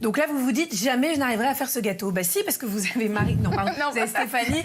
Donc là, vous vous dites, jamais je n'arriverai à faire ce gâteau. Bah si, parce que vous avez Marie... Non, pardon, Non, vous avez Stéphanie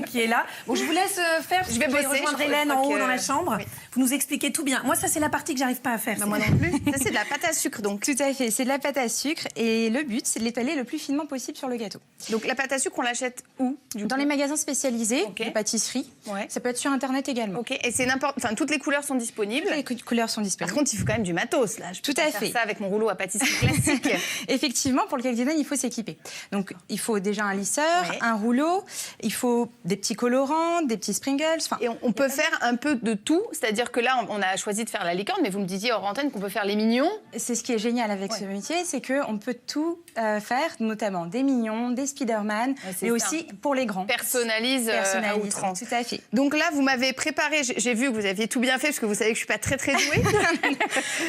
qui est là. Bon, je vous laisse faire. Je vais bosser. Rejoindre Hélène en haut dans la chambre. Oui. Vous nous expliquez tout bien. Moi, ça, c'est la partie que j'arrive pas à faire. Bah, moi non plus. Ça, c'est de la pâte à sucre, donc. Tout à fait, c'est de la pâte à sucre et le but, c'est de l'étaler le plus finement possible sur le gâteau. Donc la pâte à sucre, on l'achète où Dans les magasins spécialisés, okay. de pâtisserie. Ouais. Ça peut être sur Internet également. Ok, et c'est n'importe... Enfin, toutes les couleurs sont disponibles. Toutes les couleurs sont disponibles. Par contre, il faut quand même du matos, là. Je peux Tout à pas fait. faire ça avec mon rouleau à pâtisserie classique. Effectivement, pour le cake design, il faut s'équiper. Donc, il faut déjà un lisseur, un rouleau, il faut des petits colorants, des petits sprinkles. Et on peut faire un peu de tout, c'est-à-dire que là, on a choisi de faire la licorne, mais vous me disiez hors antenne qu'on peut faire les mignons. C'est ce qui est génial avec ce métier, c'est qu'on peut tout faire, notamment des mignons, des Spider-Man, mais aussi pour les grands. Personnalise à outrance. Tout à fait. Donc là, vous m'avez préparé, j'ai vu que vous aviez tout bien fait, parce que vous savez que je suis pas très douée.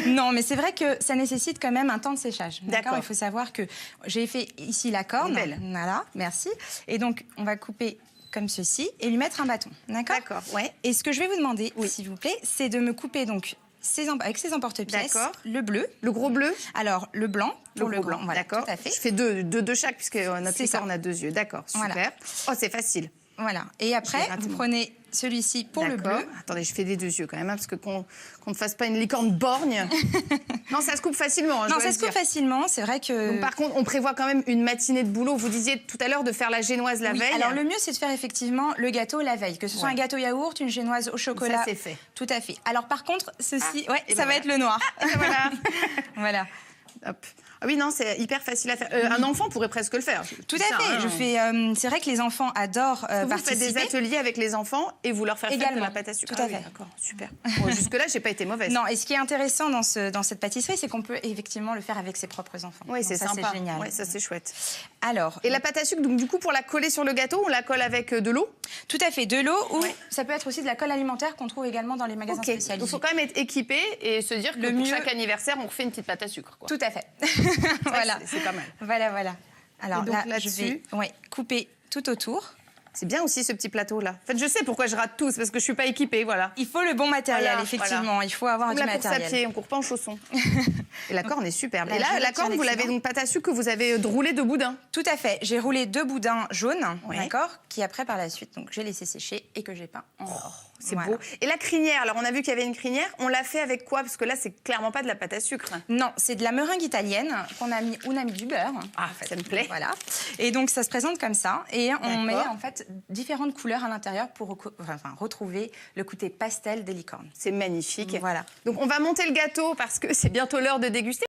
Non, mais c'est vrai que ça nécessite quand même un temps de séchage. D'accord. Il faut savoir que j'ai fait ici la corne. Belle. Voilà, merci. Et donc, on va couper comme ceci et lui mettre un bâton. D'accord. D'accord, ouais. Et ce que je vais vous demander, s'il vous plaît, c'est de me couper donc avec ces emporte-pièces, le bleu. Le gros bleu. Alors, le blanc pour le grand. Voilà, d'accord. tout à fait. Je fais deux chaque, puisque notre licorne a 2 yeux. D'accord, super. Voilà. Oh, c'est facile. Voilà. Et après, vous prenez celui-ci pour le bleu. Attendez, je fais des 2 yeux quand même, parce que qu'on ne fasse pas une licorne borgne. Non, ça se coupe facilement. Non, ça se coupe facilement, c'est vrai que... Donc, par contre, on prévoit quand même une matinée de boulot. Vous disiez tout à l'heure de faire la génoise la veille. Alors, le mieux, c'est de faire effectivement le gâteau la veille. Que ce soit un gâteau yaourt, une génoise au chocolat. Ça, c'est fait. Tout à fait. Alors, par contre, ceci, ça va être le noir. Voilà. Voilà. Hop. Ah oui, non, c'est hyper facile à faire. Un enfant pourrait presque le faire. Tout à fait. Je fais. C'est vrai que les enfants adorent participer. Vous faites des ateliers avec les enfants et vous leur faites faire de la pâte à sucre. Tout à fait. D'accord, super. Bon, jusque-là, j'ai pas été mauvaise. Non, et ce qui est intéressant dans cette pâtisserie, c'est qu'on peut effectivement le faire avec ses propres enfants. Oui, c'est sympa. C'est génial. Oui, ça c'est chouette. Alors. Et la pâte à sucre, donc du coup, pour la coller sur le gâteau, on la colle avec de l'eau. Tout à fait, de l'eau ou ça peut être aussi de la colle alimentaire qu'on trouve également dans les magasins spécialisés. Donc il faut quand même être équipé et se dire que pour chaque anniversaire, on refait une petite pâte à sucre. Quoi. Tout à fait. Voilà. C'est pas mal. Voilà. Alors donc, là, je vais couper tout autour. C'est bien aussi ce petit plateau-là. En fait, je sais pourquoi je rate tout, c'est parce que je suis pas équipée, voilà. Il faut le bon matériel, effectivement. Voilà. Il faut avoir du matériel. La course à pied, on court pas en chaussons. Et la corne est superbe. Et là, la corne, vous l'avez donc pâte à sucre que vous avez roulé de boudin. Tout à fait. J'ai roulé 2 boudins jaunes, d'accord, qui après par la suite, donc j'ai laissé sécher et que j'ai peint en or. C'est beau. Et la crinière, alors on a vu qu'il y avait une crinière, on l'a fait avec quoi? Parce que là, c'est clairement pas de la pâte à sucre. Non, c'est de la meringue italienne qu'on a mis, on a mis du beurre. Ah, ça me plaît. Voilà. Et donc ça se présente comme ça et on met en fait différentes couleurs à l'intérieur pour retrouver le côté pastel des licornes. C'est magnifique. Voilà. Donc on va monter le gâteau parce que c'est bientôt l'heure de déguster.